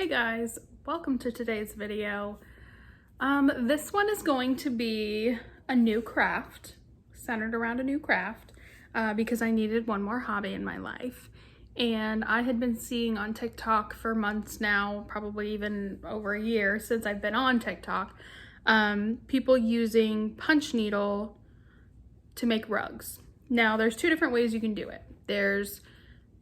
Hey guys, welcome to today's video. This one is going to be a new craft, centered around a new craft, because I needed one more hobby in my life. And I had been seeing on TikTok for months now, probably even over a year since I've been on TikTok, people using punch needle to make rugs. Now there's two different ways you can do it. There's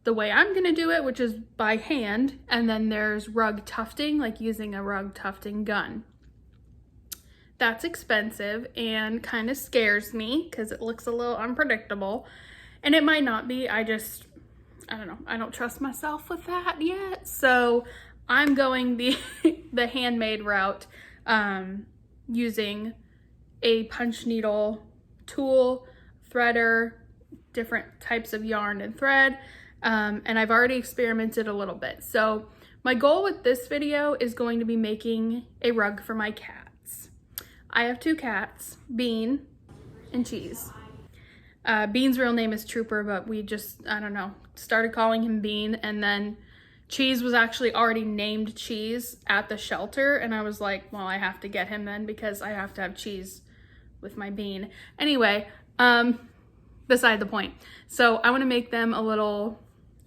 the way I'm gonna do it, which is by hand, and then there's rug tufting, like using a rug tufting gun. That's expensive and kind of scares me because it looks a little unpredictable, and it might not be. I don't know, I don't trust myself with that yet. So I'm going the handmade route, using a punch needle tool, threader, different types of yarn and thread. And I've already experimented a little bit. So my goal with this video is going to be making a rug for my cats. I have two cats, Bean and Cheese. Bean's real name is Trooper, but we just, I don't know, started calling him Bean, and then Cheese was actually already named Cheese at the shelter, and I was like, well, I have to get him then because I have to have Cheese with my Bean. Anyway, beside the point. So I want to make them a little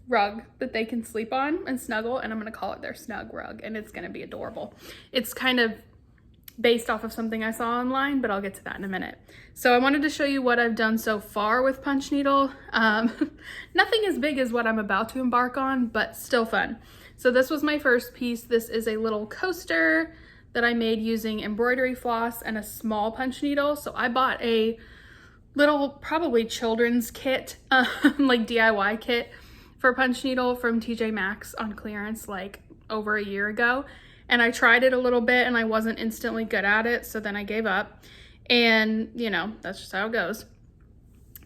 rug that they can sleep on and snuggle, and I'm going to call it their snug rug, and it's going to be adorable. It's kind of based off of something I saw online, but I'll get to that in a minute. So I wanted to show you what I've done so far with punch needle. Nothing as big as what I'm about to embark on, but still fun. So this was my first piece. This is a little coaster that I made using embroidery floss and a small punch needle. So I bought a little, probably children's kit, like DIY kit for punch needle from TJ Maxx on clearance like over a year ago. And I tried it a little bit and I wasn't instantly good at it. So then I gave up, and you know, that's just how it goes.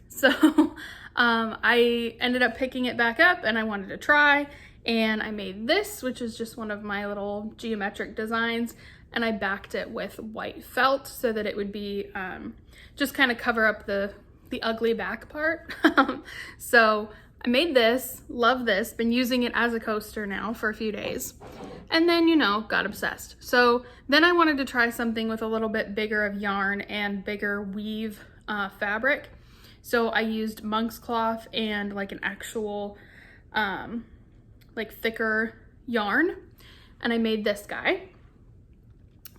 So I ended up picking it back up and I wanted to try, and I made this, which is just one of my little geometric designs. And I backed it with white felt so that it would be, just kind of cover up the ugly back part. So I made this, love this, been using it as a coaster now for a few days. And then, you know, got obsessed. So then I wanted to try something with a little bit bigger of yarn and bigger weave fabric. So I used monk's cloth and like an actual, like thicker yarn. And I made this guy.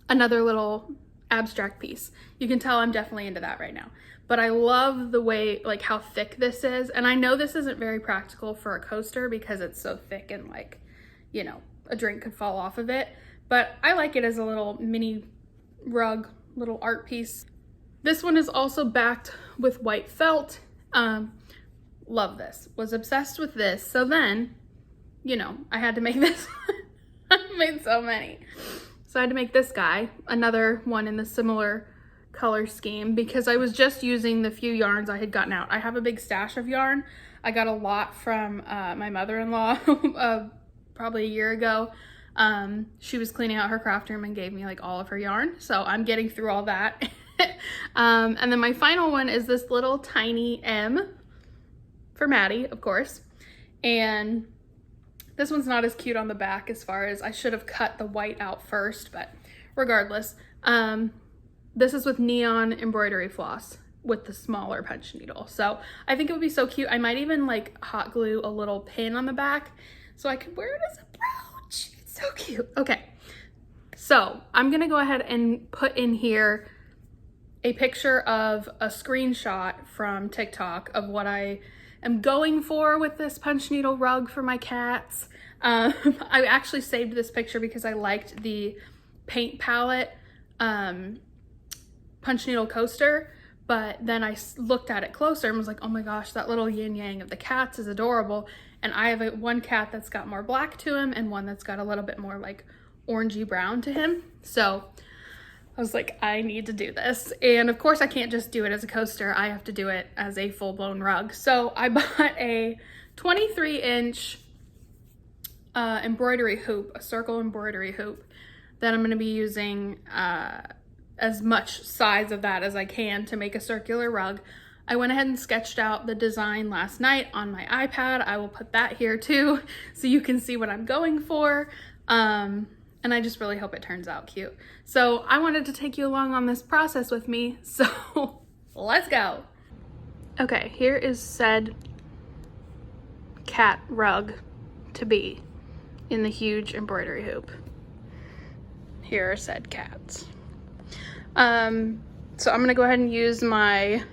Another little abstract piece. You can tell I'm definitely into that right now. But I love the way, like how thick this is. And I know this isn't very practical for a coaster because it's so thick and like, you know, a drink could fall off of it. But I like it as a little mini rug, little art piece. This one is also backed with white felt. Love this, was obsessed with this. So then, you know, I had to make this. I made so many. So I had to make this guy, another one in the similar color scheme, because I was just using the few yarns I had gotten out. I have a big stash of yarn. I got a lot from my mother-in-law probably a year ago. She was cleaning out her craft room and gave me like all of her yarn. So I'm getting through all that. And then my final one is this little tiny M for Maddie, of course. And this one's not as cute on the back, as far as I should have cut the white out first, but regardless. This is with neon embroidery floss with the smaller punch needle. So I think it would be so cute. I might even like hot glue a little pin on the back so I could wear it as a brooch. It's so cute. Okay, so I'm gonna go ahead and put in here a picture of a screenshot from TikTok of what I am going for with this punch needle rug for my cats. I actually saved this picture because I liked the paint palette punch needle coaster, but then I looked at it closer and was like, oh my gosh, that little yin yang of the cats is adorable. And I have one cat that's got more black to him and one that's got a little bit more like orangey brown to him. So I was like, I need to do this. And of course I can't just do it as a coaster. I have to do it as a full-blown rug. So I bought a 23-inch embroidery hoop, a circle embroidery hoop that I'm going to be using as much size of that as I can to make a circular rug. I went ahead and sketched out the design last night on my iPad. I will put that here too, so you can see what I'm going for. And I just really hope it turns out cute. So I wanted to take you along on this process with me, so let's go. Okay, here is said cat rug to be in the huge embroidery hoop. Here are said cats. So I'm gonna go ahead and use my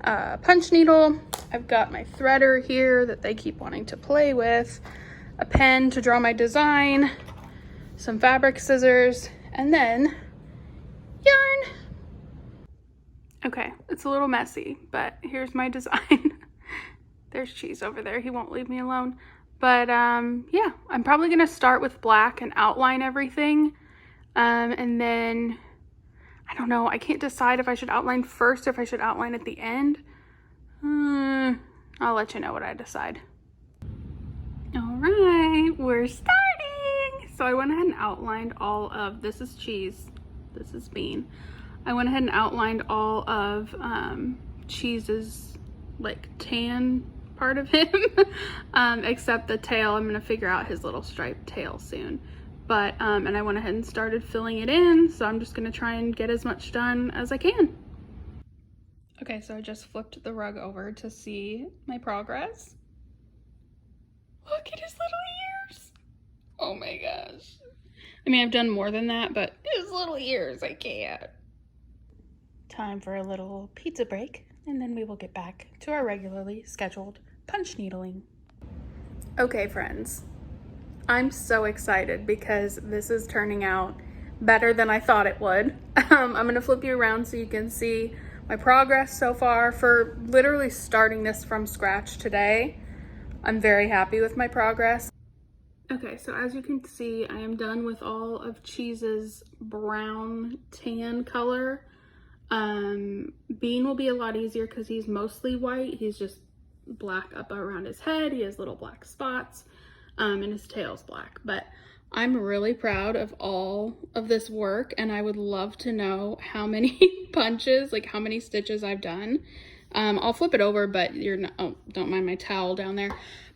punch needle. I've got my threader here that they keep wanting to play with, a pen to draw my design, some fabric scissors, and then yarn. Okay, it's a little messy, but here's my design. There's Cheese over there, he won't leave me alone. But yeah, I'm probably gonna start with black and outline everything. And then, I don't know, I can't decide if I should outline first or if I should outline at the end. I'll let you know what I decide. All right, we're starting. So I went ahead and outlined all of, this is Cheese, this is Bean. I went ahead and outlined all of Cheese's like tan part of him, except the tail. I'm gonna figure out his little striped tail soon. But, and I went ahead and started filling it in, so I'm just gonna try and get as much done as I can. Okay, so I just flipped the rug over to see my progress. Look at his little ears. Oh my gosh. I mean, I've done more than that, but his little ears, I can't. Time for a little pizza break, and then we will get back to our regularly scheduled punch needling. Okay, friends. I'm so excited because this is turning out better than I thought it would. I'm gonna flip you around so you can see my progress so far for literally starting this from scratch today. I'm very happy with my progress. Okay, so as you can see, I am done with all of Cheese's brown tan color. Bean will be a lot easier because he's mostly white. He's just black up around his head. He has little black spots. And his tail's black, but I'm really proud of all of this work, and I would love to know how many punches, like how many stitches I've done. I'll flip it over, but you're not, oh, don't mind my towel down there,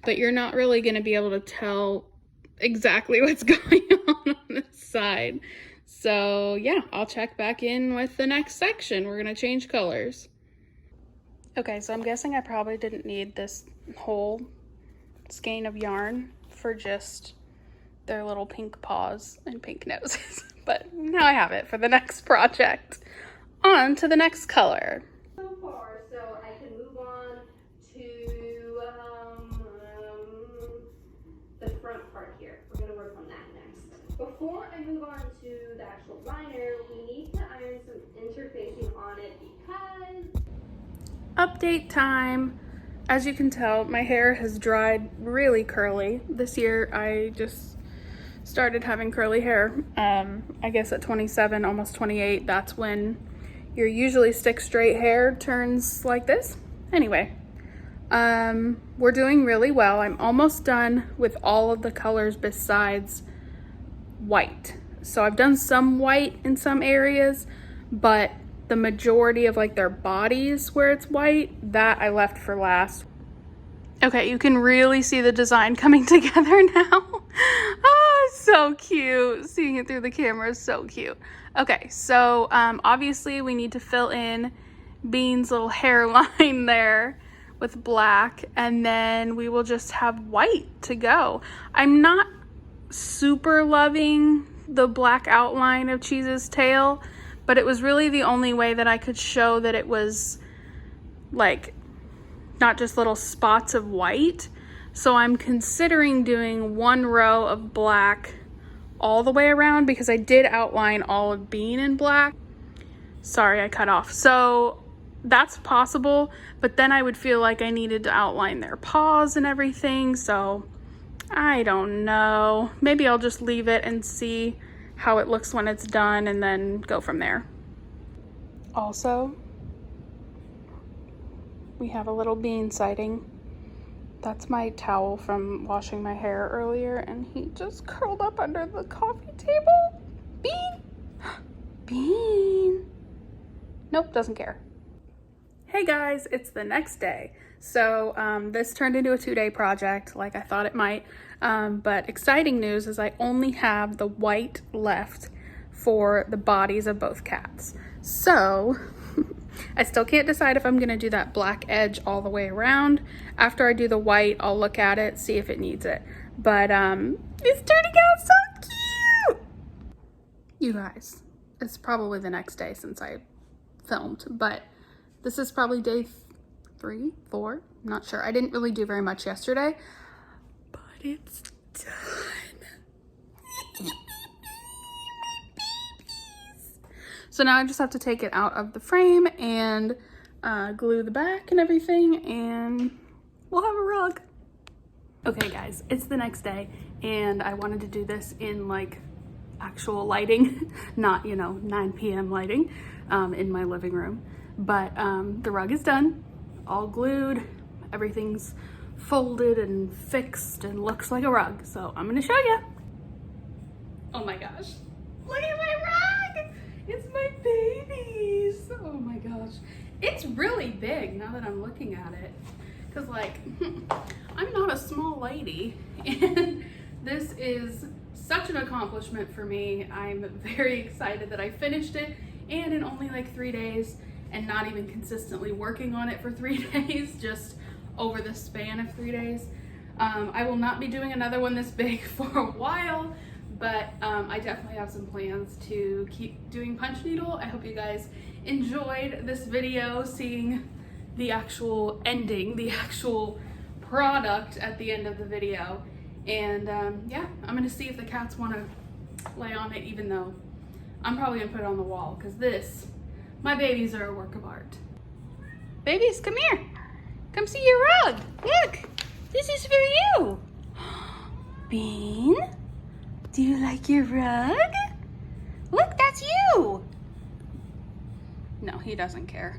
but you're not really going to be able to tell exactly what's going on this side. So yeah, I'll check back in with the next section. We're going to change colors. Okay, so I'm guessing I probably didn't need this whole skein of yarn for just their little pink paws and pink noses. But now I have it for the next project. On to the next color. So far, so I can move on to the front part here. We're gonna work on that next. Before I move on to the actual liner, we need to iron some interfacing on it because... Update time. As you can tell, my hair has dried really curly. This year, I just started having curly hair. I guess at 27, almost 28, that's when your usually stick straight hair turns like this. Anyway, we're doing really well. I'm almost done with all of the colors besides white. So I've done some white in some areas, but the majority of like their bodies where it's white, that I left for last. Okay, you can really see the design coming together now. Oh, it's so cute. Seeing it through the camera is so cute. Okay, so obviously we need to fill in Bean's little hairline there with black, and then we will just have white to go. I'm not super loving the black outline of Cheese's tail, but it was really the only way that I could show that it was like not just little spots of white. So I'm considering doing one row of black all the way around because I did outline all of Bean in black. Sorry, I cut off. So that's possible, but then I would feel like I needed to outline their paws and everything. So I don't know. Maybe I'll just leave it and see how it looks when it's done and then go from there. Also, we have a little Bean sighting. That's my towel from washing my hair earlier, and he just curled up under the coffee table. Bean! Bean! Nope, doesn't care. Hey guys, it's the next day. So this turned into a 2-day project like I thought it might. But exciting news is I only have the white left for the bodies of both cats. So I still can't decide if I'm gonna do that black edge all the way around. After I do the white, I'll look at it, see if it needs it. But it's turning out so cute! You guys, it's probably the next day since I filmed, but this is probably day 3, 4, I'm not sure. I didn't really do very much yesterday, but it's done. So now I just have to take it out of the frame and glue the back and everything, and we'll have a rug. Okay guys, it's the next day, and I wanted to do this in like actual lighting, not, you know, 9 p.m. lighting in my living room. But the rug is done, all glued, everything's folded and fixed and looks like a rug. So I'm gonna show you. Oh my gosh, look at my rug! It's my babies. Oh my gosh. It's really big now that I'm looking at it. Cause like, I'm not a small lady, and this is such an accomplishment for me. I'm very excited that I finished it, and in only like 3 days, and not even consistently working on it for 3 days, just over the span of 3 days. I will not be doing another one this big for a while, but I definitely have some plans to keep doing punch needle. I hope you guys enjoyed this video, seeing the actual ending, the actual product at the end of the video. And yeah, I'm gonna see if the cats wanna lay on it, even though I'm probably gonna put it on the wall, because my babies are a work of art. Babies, come here. Come see your rug. Look, this is for you. Bean, do you like your rug? Look, that's you. No, he doesn't care.